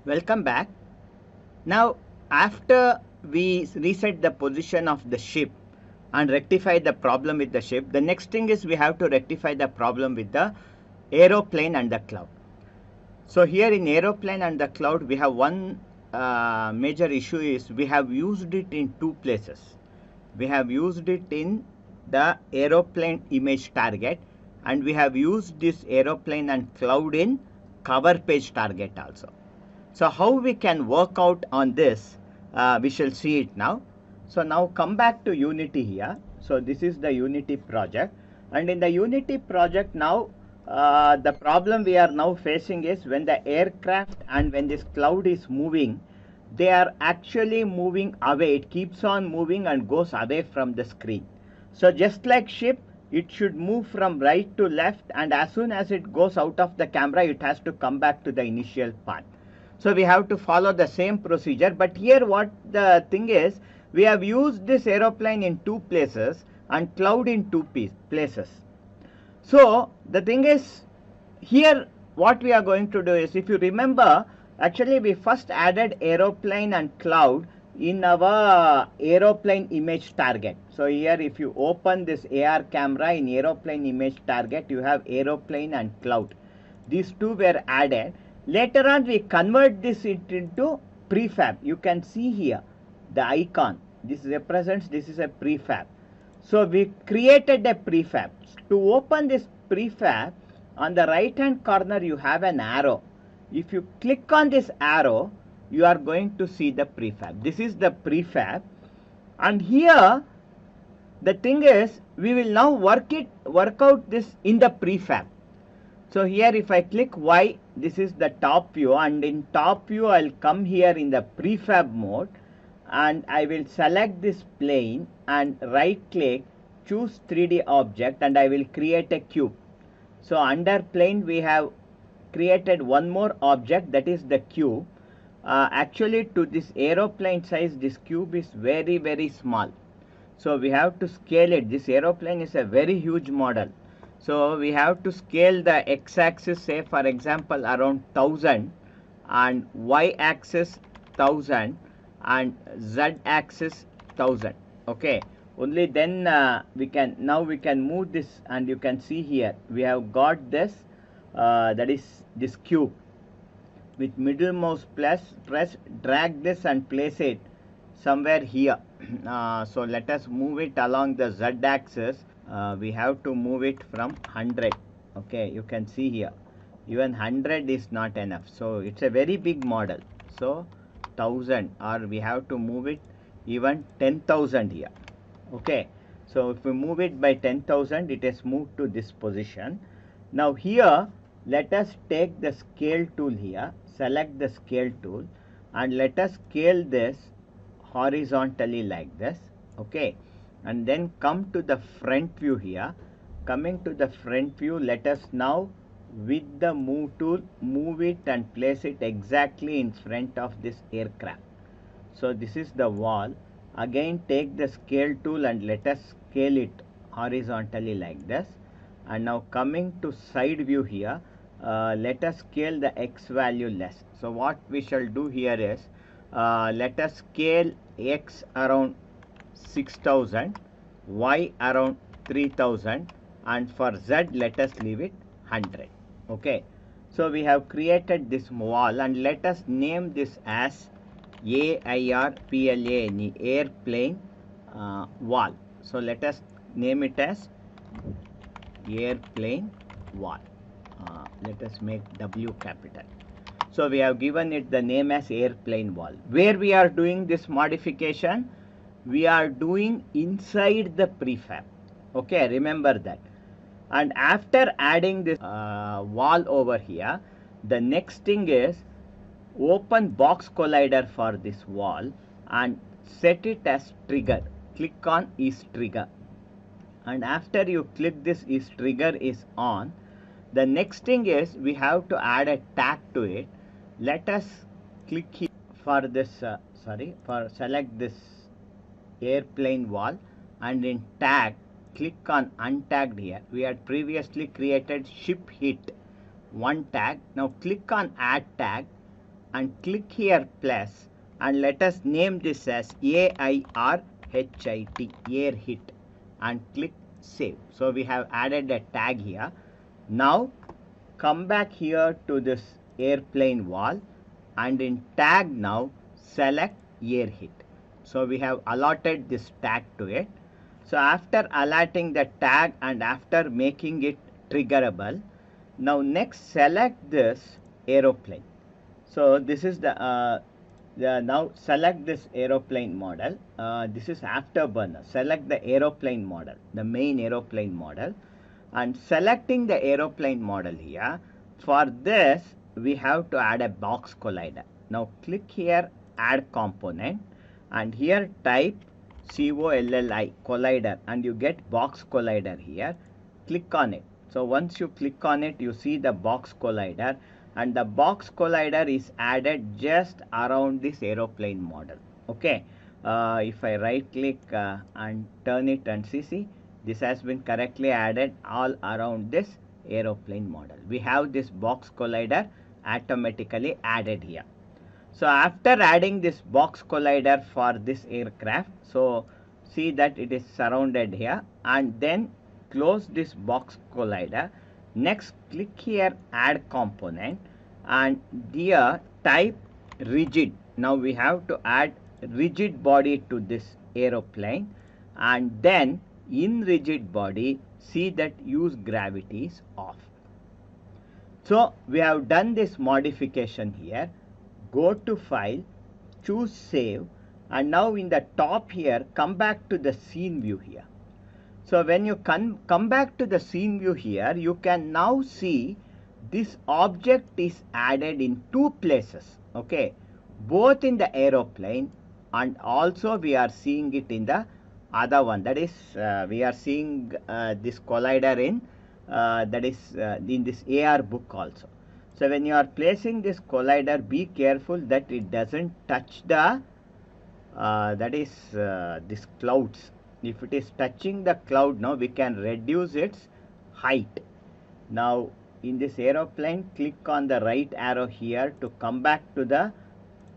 Welcome back. Now, after we reset the position of the ship and rectify the problem with the ship, the next thing is we have to rectify the problem with the aeroplane and the cloud. So here in aeroplane and the cloud, we have one major issue is we have used it in two places. We have used it in the aeroplane image target, and we have used this aeroplane and cloud in cover page target also. So how we can work out on this, we shall see it now. So now come back to Unity here. So this is the Unity project, and in the Unity project now, the problem we are now facing is when the aircraft and when this cloud is moving, they are actually moving away. It keeps on moving and goes away from the screen. So just like ship, it should move from right to left, and as soon as it goes out of the camera, it has to come back to the initial path. So we have to follow the same procedure, but here what the thing is, we have used this aeroplane in two places and cloud in two places. So the thing is, here what we are going to do is, if you remember, actually we first added aeroplane and cloud in our aeroplane image target. So here if you open this AR camera in aeroplane image target, you have aeroplane and cloud. These two were added. Later on we convert this into prefab. You can see here the icon. This represents this is a prefab. So we created a prefab. To open this prefab, on the right hand corner you have an arrow. If you click on this arrow, you are going to see the prefab. This is the prefab, and here the thing is, we will now work out this in the prefab. So here if I click Y, this is the top view, and in top view I'll come here in the prefab mode, and I will select this plane and right click, choose 3D object, and I will create a cube. So under plane we have created one more object, that is the cube. Actually to this aeroplane size, this cube is very small. So we have to scale it. This aeroplane is a very huge model. So we have to scale the x-axis, say for example around 1000, and y-axis 1000, and z-axis 1000. Okay, only then we can move this, and you can see here we have got this, that is this cube. With middle mouse press, drag this and place it somewhere here. So let us move it along the z-axis. We have to move it from 100. Okay, you can see here even 100 is not enough, so it's a very big model. So 1000, or we have to move it even 10,000 here. Okay, so if we move it by 10,000, it has moved to this position. Now here let us take the scale tool here, select the scale tool, and let us scale this horizontally like this. Okay, and then come to the front view here. Coming to the front view, let us now with the move tool move it and place it exactly in front of this aircraft. So this is the wall. Again take the scale tool and let us scale it horizontally like this. And now coming to side view here, let us scale the x value less. So what we shall do here is, let us scale x around 6000, y around 3000, and for z let us leave it 100. Okay, so we have created this wall, and let us name this as AIRPLANE, airplane wall. So let us name it as airplane wall. Let us make W capital. So we have given it the name as airplane wall. Where we are doing this modification, we are doing inside the prefab. Okay, remember that. And after adding this wall over here, the next thing is open box collider for this wall and set it as trigger. Click on is trigger, and after you click this is trigger is on, the next thing is we have to add a tag to it. Let us click here for this select this airplane wall, and in tag click on untagged here. We had previously created ship hit one tag. Now click on add tag, and click here plus, and let us name this as AIRHIT, air hit, and click save. So we have added a tag here. Now come back here to this airplane wall, and in tag now select air hit. So we have allotted this tag to it. So after allotting the tag and after making it triggerable, now next select this aeroplane. So this is the now select this aeroplane model. This is afterburner. Select the aeroplane model, the main aeroplane model, and selecting the aeroplane model here. For this we have to add a box collider. Now click here add component, and here type COLLI collider, and you get box collider here. Click on it. So once you click on it, you see the box collider, and the box collider is added just around this aeroplane model. Okay, if I right click and turn it and see, this has been correctly added all around this aeroplane model. We have this box collider automatically added here. So after adding this box collider for this aircraft, so see that it is surrounded here, and then close this box collider. Next click here add component, and here type rigid. Now we have to add rigid body to this aeroplane, and then in rigid body see that use gravity is off. So we have done this modification here. Go to file, choose save, and now in the top here come back to the scene view here. So when you come back to the scene view here, you can now see this object is added in two places. Okay, both in the aeroplane, and also we are seeing it in the other one, that is we are seeing this collider in in this AR book also. So when you are placing this collider, be careful that it doesn't touch the this clouds. If it is touching the cloud, now we can reduce its height. Now in this aeroplane, click on the right arrow here to come back to the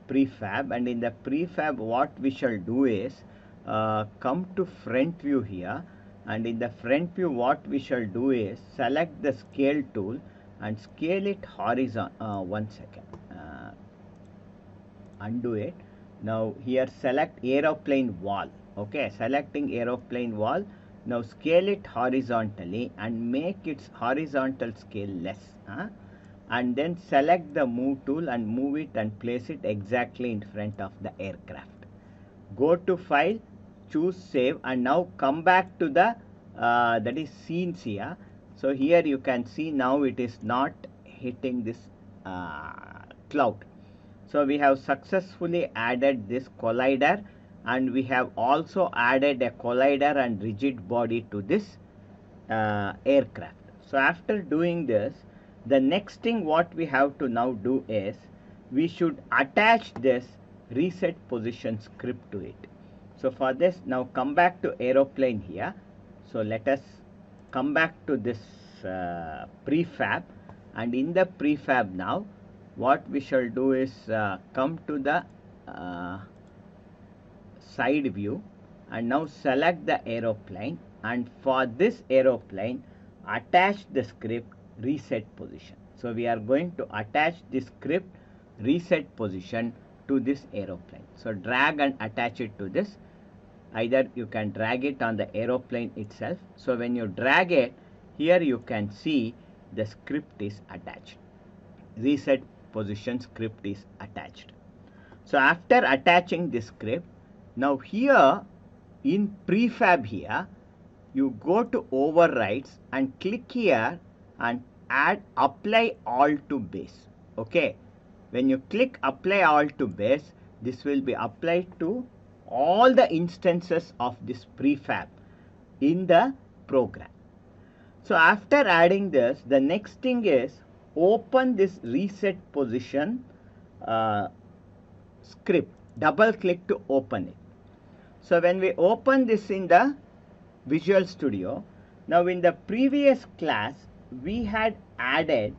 prefab, and in the prefab what we shall do is come to front view here, and in the front view what we shall do is select the scale tool and scale it horizontal. One second, undo it. Now here select aeroplane wall. Okay, selecting aeroplane wall. Now scale it horizontally and make its horizontal scale less, and then select the move tool and move it and place it exactly in front of the aircraft. Go to file, choose save, and now come back to the that is scenes here. So here you can see now it is not hitting this cloud. So we have successfully added this collider, and we have also added a collider and rigid body to this aircraft. So after doing this, the next thing what we have to now do is we should attach this reset position script to it. So for this, now come back to aeroplane here. So let us come back to this prefab, and in the prefab now what we shall do is come to the side view, and now select the aeroplane, and for this aeroplane attach the script reset position. So we are going to attach this script reset position to this aeroplane. So drag and attach it to this. Either you can drag it on the aeroplane itself. So when you drag it, here you can see the script is attached. Reset position script is attached. So after attaching this script, now here in prefab here, you go to overrides and click here and add apply all to base. Okay, when you click apply all to base, this will be applied to all the instances of this prefab in the program. So after adding this, the next thing is open this reset position script. Double click to open it. So when we open this in the Visual Studio, now in the previous class we had added,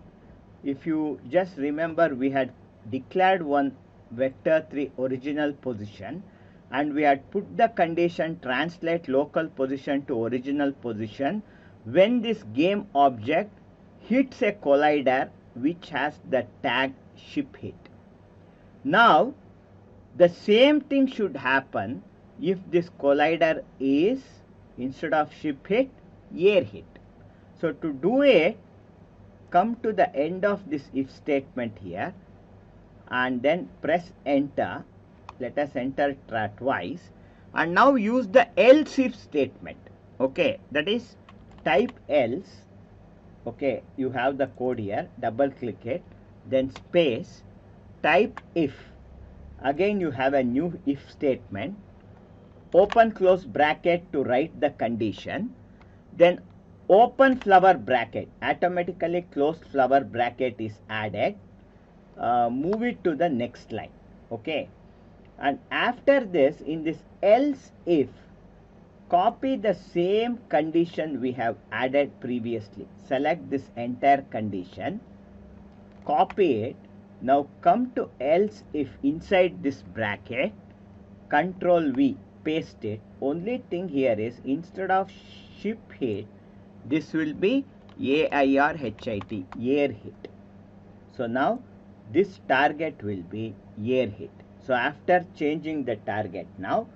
if you just remember, we had declared one vector 3 original position, and we had put the condition translate local position to original position when this game object hits a collider which has the tag ship hit. Now the same thing should happen if this collider is, instead of ship hit, air hit. So to do it, come to the end of this if statement here and then press enter. Let us enter twice, and now use the else if statement. Okay, that is type else. Okay, you have the code here, double click it, then space, type if. Again you have a new if statement, open close bracket to write the condition, then open flower bracket, automatically closed flower bracket is added. Move it to the next line. Okay, and after this, in this else if, copy the same condition we have added previously. Select this entire condition, copy it. Now come to else if inside this bracket, Control V, paste it. Only thing here is instead of ship hit, this will be AIRHIT, air hit. So now this target will be air hit. So after changing the target, now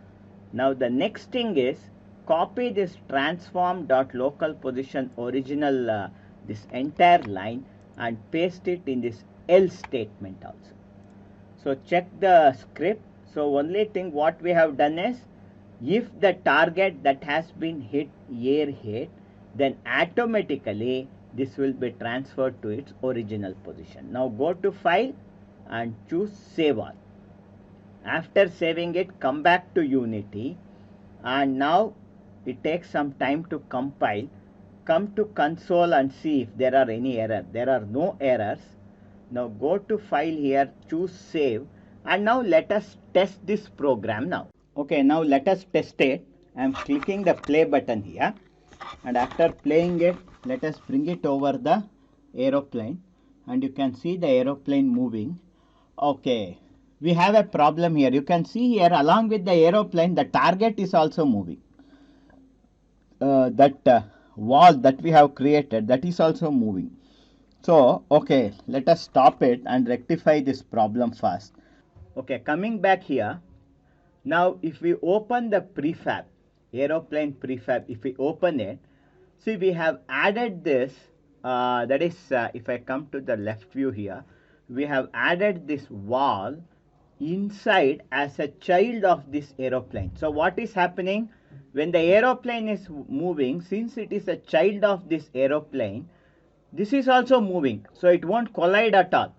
the next thing is copy this transform dot local position original this entire line and paste it in this else statement also. So check the script. So only thing what we have done is, if the target that has been hit air hit, then automatically this will be transferred to its original position. Now go to file and choose save all. After saving it, come back to Unity, and now it takes some time to compile. Come to console and see if there are any errors. There are no errors. Now go to file here, choose save, and now let us test this program now. Okay, now let us test it. I am clicking the play button here, and after playing it, let us bring it over the aeroplane, and you can see the aeroplane moving. Okay, we have a problem here. You can see here, along with the aeroplane, the target is also moving. That wall that we have created, that is also moving. So okay, let us stop it and rectify this problem first. Okay, coming back here, now if we open the prefab, aeroplane prefab, if we open it, see we have added this, that is if I come to the left view here, we have added this wall inside as a child of this aeroplane. So what is happening when the aeroplane is moving, since it is a child of this aeroplane, this is also moving, so it won't collide at all.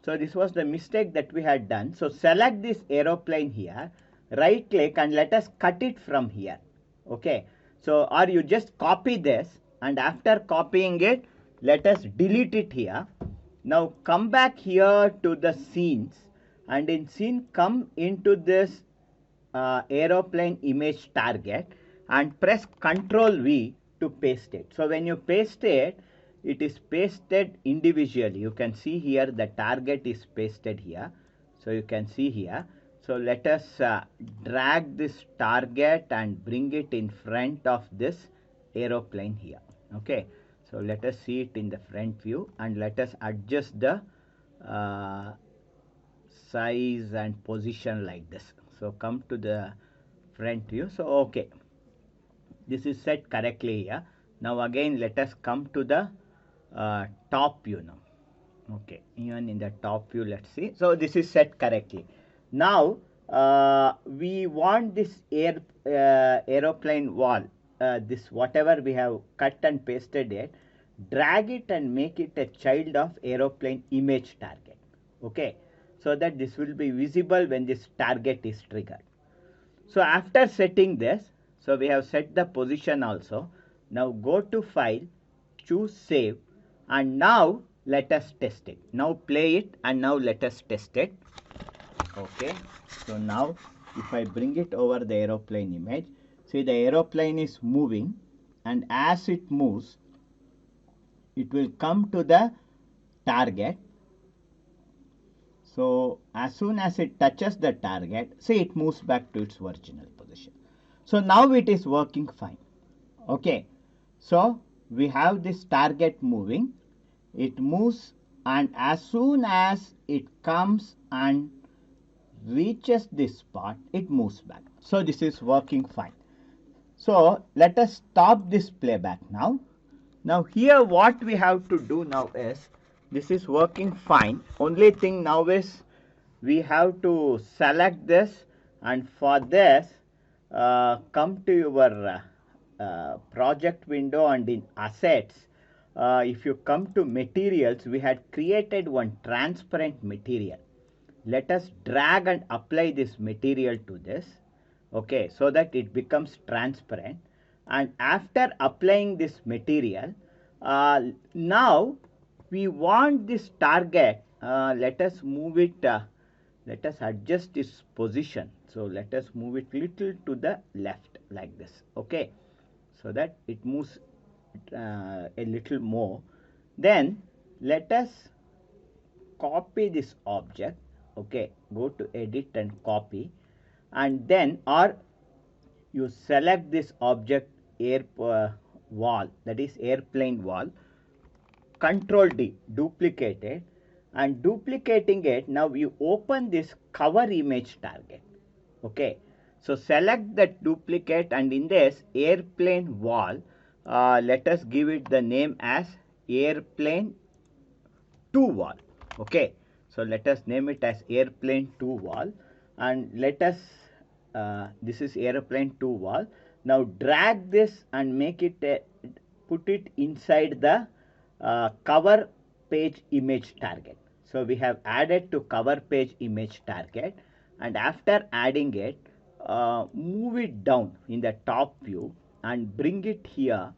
So this was the mistake that we had done. So select this aeroplane here, right click, and let us cut it from here. Okay, so or you just copy this, and after copying it, let us delete it here. Now come back here to the scenes, and in scene come into this aeroplane image target and press Ctrl V to paste it. So when you paste it, it is pasted individually. You can see here the target is pasted here. So you can see here. So let us drag this target and bring it in front of this aeroplane here. Okay, so let us see it in the front view, and let us adjust the size and position like this. So come to the front view. So okay, this is set correctly here. Now again let us come to the top view now. Okay, even in the top view, let's see. So this is set correctly. Now we want this aeroplane wall, this whatever we have cut and pasted it, drag it and make it a child of aeroplane image target. Okay, so that this will be visible when this target is triggered. So after setting this, so we have set the position also. Now go to file, choose save, and now let us test it. Now play it, and now let us test it. Okay, so now if I bring it over the aeroplane image, see the aeroplane is moving, and as it moves, it will come to the target. So as soon as it touches the target, see, it moves back to its original position. So now it is working fine. Okay, so we have this target moving, it moves, and as soon as it comes and reaches this spot, it moves back. So this is working fine. So let us stop this playback now. Now here what we have to do now is, this is working fine. Only thing now is we have to select this, and for this come to your project window, and in assets, if you come to materials, we had created one transparent material. Let us drag and apply this material to this, okay, so that it becomes transparent. And after applying this material, now we want this target, let us move it, let us adjust its position. So let us move it little to the left like this, okay, so that it moves a little more. Then let us copy this object, okay, go to edit and copy, and then, or you select this object wall, that is airplane wall, control D, duplicate it, and duplicating it, now you open this cover image target, okay. So select that duplicate, and in this airplane wall, let us give it the name as airplane 2 wall, okay. So let us name it as airplane 2 wall, and let us this is airplane 2 wall. Now drag this and make it put it inside the cover page image target. So we have added to cover page image target, and after adding it, move it down in the top view and bring it here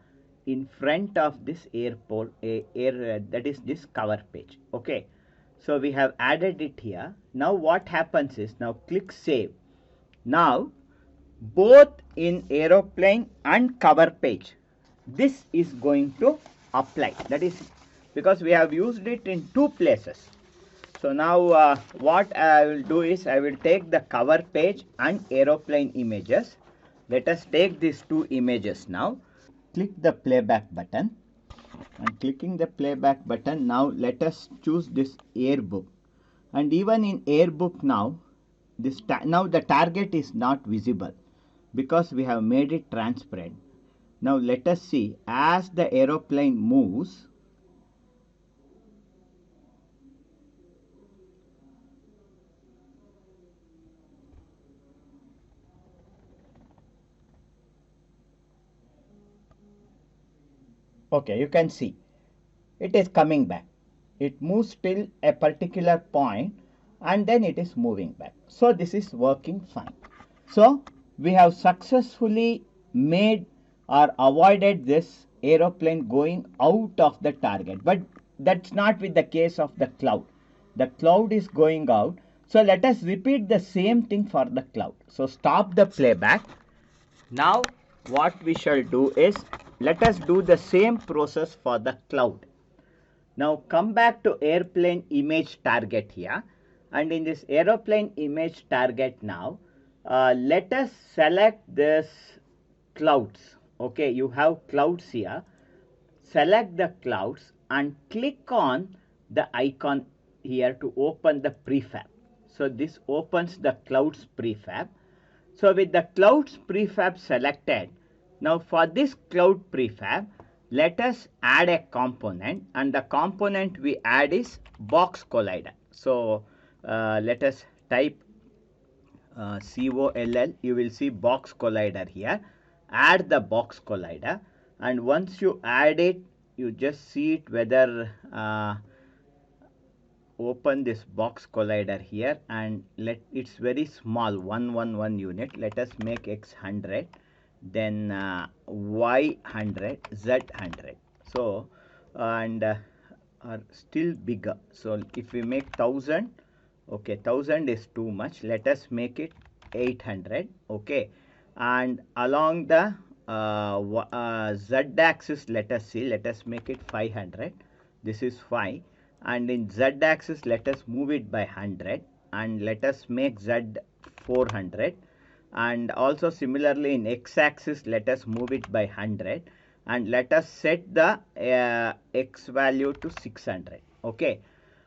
in front of this that is this cover page, okay. So we have added it here. Now what happens is, now click save. Now both in aeroplane and cover page, this is going to apply, that is because we have used it in two places. So now what I will do is, I will take the cover page and aeroplane images. Let us take these two images now. Click the playback button, and clicking the playback button, now let us choose this airbook. And even in airbook now, now the target is not visible because we have made it transparent. Now let us see, as the aeroplane moves, okay, you can see it is coming back. It moves till a particular point, and then it is moving back. So this is working fine. So we have successfully made or avoided this aeroplane going out of the target. But that's not with the case of the cloud. The cloud is going out. So let us repeat the same thing for the cloud. So stop the playback. Now what we shall do is, let us do the same process for the cloud. Now come back to airplane image target here, and in this aeroplane image target now, let us select this clouds, okay. You have clouds here. Select the clouds and click on the icon here to open the prefab. So this opens the clouds prefab. So with the clouds prefab selected, now for this cloud prefab, let us add a component, and the component we add is box collider. So let us type COLL, you will see box collider here. Add the box collider, and once you add it, you just see it whether open this box collider here, and it's very small, 111 unit. Let us make X 100, then Y 100, Z 100. So and are still bigger. So if we make 1000, okay, 1000 is too much. Let us make it 800, okay. And along the Z axis, let us see, let us make it 500. This is 5. and in Z axis let us move it by 100 and let us make Z 400, and also similarly in X axis let us move it by 100 and let us set the X value to 600. Okay.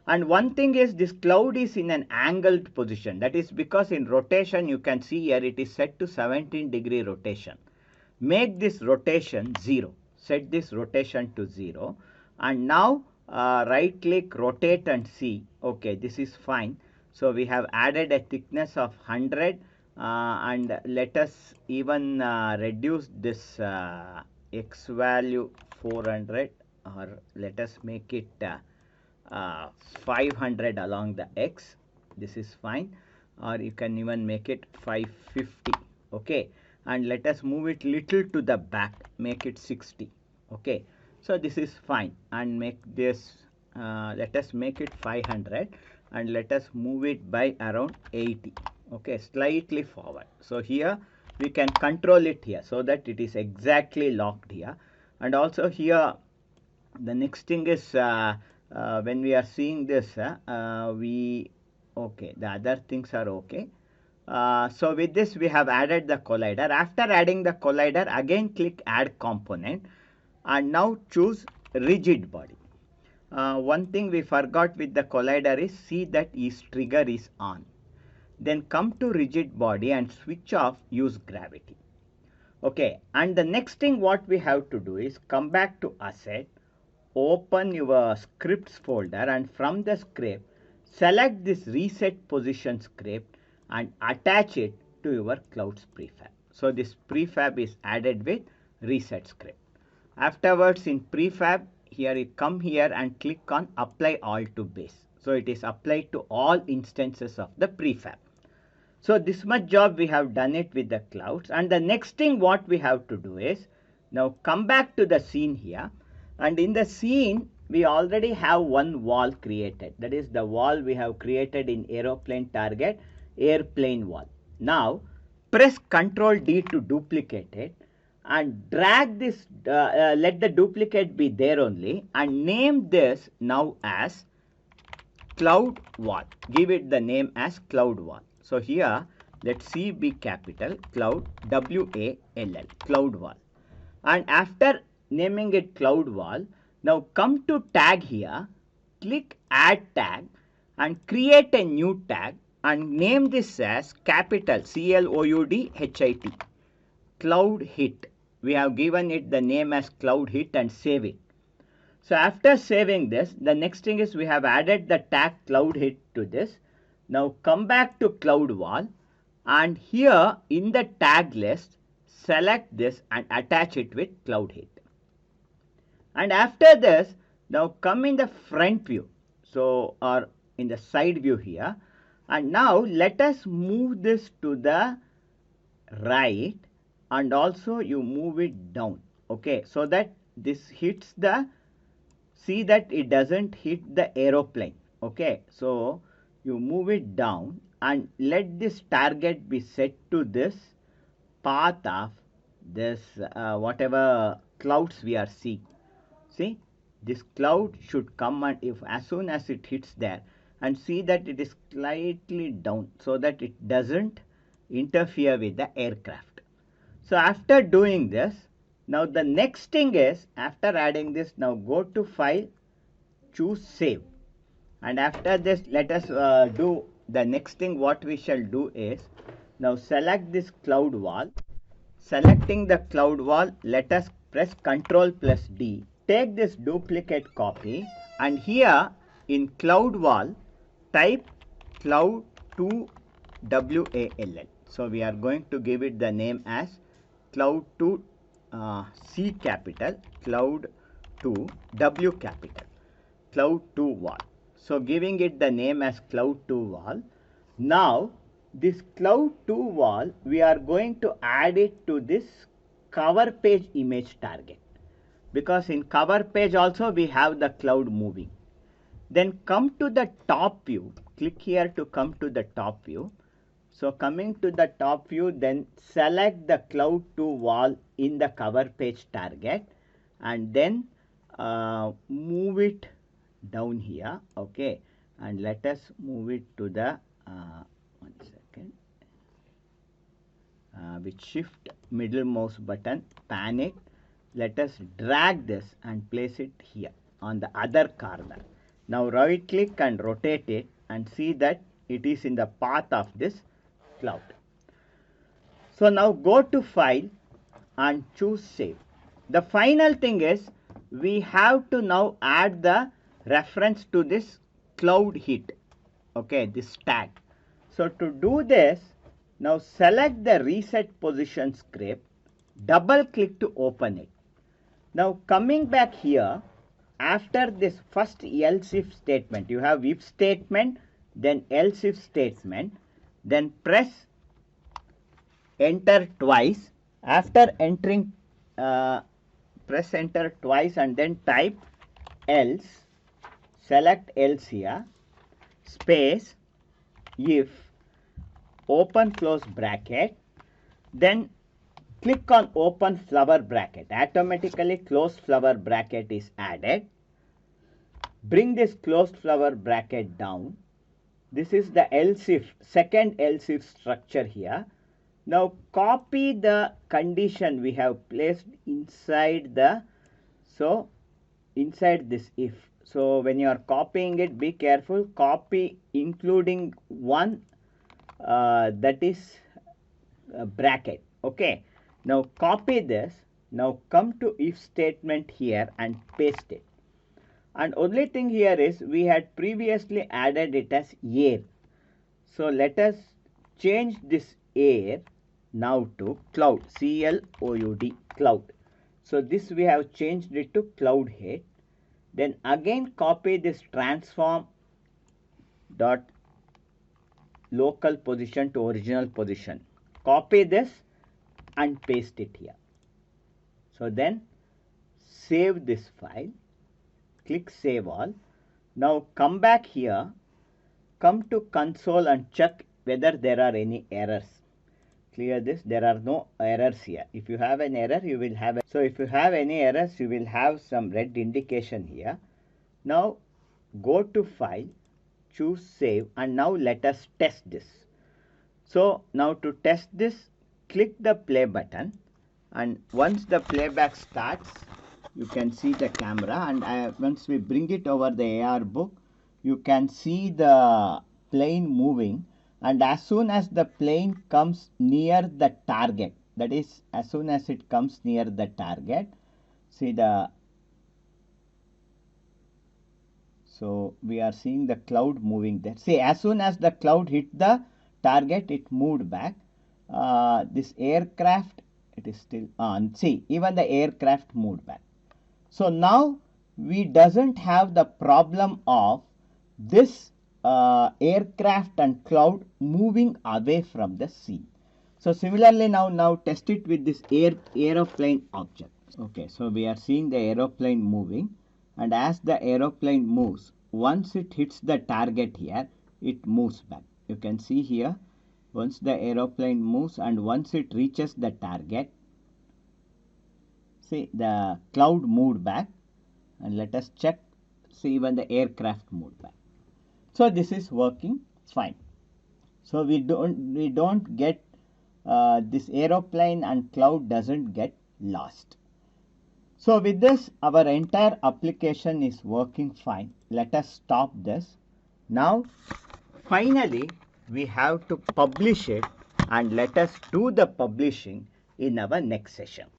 And one thing is this cloud is in an angled position. That is because in rotation you can see here it is set to 17-degree rotation. Make this rotation 0. Set this rotation to 0. And now right click, rotate and see. Okay, this is fine. So we have added a thickness of 100 and let us even reduce this X value 400, or let us make it 500 along the X. This is fine, or you can even make it 550. Okay, and let us move it little to the back, make it 60. Okay, so this is fine, and make this let us make it 500 and let us move it by around 80. Okay, slightly forward. So here we can control it here so that it is exactly locked here. And also here the next thing is when we are seeing this okay, the other things are okay. So with this we have added the collider. After adding the collider, again click add component and now choose rigid body. One thing we forgot with the collider is see that is trigger is on. Then come to rigid body and switch off use gravity. Okay, and the next thing what we have to do is come back to asset, open your scripts folder, and from the script select this reset position script and attach it to your clouds prefab. So this prefab is added with reset script. Afterwards in prefab, here you come here and click on apply all to base. So it is applied to all instances of the prefab. So this much job we have done it with the clouds, and the next thing what we have to do is now come back to the scene here, and in the scene we already have one wall created. That is the wall we have created in aeroplane target, airplane wall. Now press Ctrl D to duplicate it and drag this, let the duplicate be there only, and name this now as cloud wall. Give it the name as cloud wall. So here let C be capital, cloud, W-A-L-L, cloud wall. And after naming it cloud wall, now come to tag here, click add tag and create a new tag and name this as capital C-L-O-U-D-H-I-T, cloud hit. We have given it the name as cloud hit and save it. So after saving this, the next thing is we have added the tag cloud hit to this. Now come back to cloud wall and here in the tag list select this and attach it with cloud hit. And after this, now come in the front view, so or in the side view here, and now let us move this to the right and also you move it down. Okay, so that this hits the, see that it doesn't hit the aeroplane. Okay, so you move it down and let this target be set to this path of this whatever clouds we are seeing. See, this cloud should come, and if as soon as it hits there, and see that it is slightly down so that it doesn't interfere with the aircraft. So after doing this, now the next thing is after adding this, now go to file, choose save. And after this let us do the next thing. What we shall do is now select this cloud wall. Selecting the cloud wall, let us press Ctrl plus D. Take this duplicate copy and here in cloud wall type cloud 2 WALL. So we are going to give it the name as cloud 2 C capital, cloud 2 W capital, cloud 2 wall. So giving it the name as cloud 2 wall. Now this cloud 2 wall we are going to add it to this cover page image target, because in cover page also we have the cloud moving. Then come to the top view, click here to come to the top view. So coming to the top view, then select the cloud 2 wall in the cover page target and then move it down here. Okay, and let us move it to the one second, with shift middle mouse button, pan it. Let us drag this and place it here on the other corner. Now right click and rotate it and see that it is in the path of this cloud. So now go to file and choose save. The final thing is we have to now add the reference to this cloud hit. Okay, this tag. So to do this, now select the reset position script, double click to open it. Now coming back here, after this first else if statement, you have if statement, then else if statement, then press enter twice. After entering, press enter twice and then type else, select else here, space, if, open close bracket, then click on open flower bracket. Automatically closed flower bracket is added. Bring this closed flower bracket down. This is the else if, second else if structure here. Now copy the condition we have placed inside the, so inside this if. So when you are copying it, be careful, copy including one that is bracket. Okay, now copy this. Now come to if statement here and paste it. And only thing here is we had previously added it as air. So let us change this air now to cloud, C-L-O-U-D, cloud. So this we have changed it to cloud head. Then again copy this transform dot local position to original position. Copy this and paste it here. So then save this file. Click save all. Now come back here. Come to console and check whether there are any errors. Clear this. There are no errors here. If you have an error, you will have. So if you have any errors, you will have some red indication here. Now go to file, choose save, and now let us test this. So now to test this, click the play button, and once the playback starts, you can see the camera, and once we bring it over the AR book, you can see the plane moving, and as soon as the plane comes near the target, that is as soon as it comes near the target, see the, so we are seeing the cloud moving there. See, as soon as the cloud hit the target, it moved back. This aircraft, it is still on. See, even the aircraft moved back. So now we doesn't have the problem of this aircraft and cloud moving away from the scene. So similarly now test it with this aeroplane object. Okay, so we are seeing the aeroplane moving, and as the aeroplane moves, once it hits the target here, it moves back. You can see here, once the aeroplane moves and once it reaches the target, see the cloud moved back, and let us check, see even the aircraft moved back. So this is working fine. So we don't get this aeroplane and cloud doesn't get lost. So with this, our entire application is working fine. Let us stop this. Now finally we have to publish it, and let us do the publishing in our next session.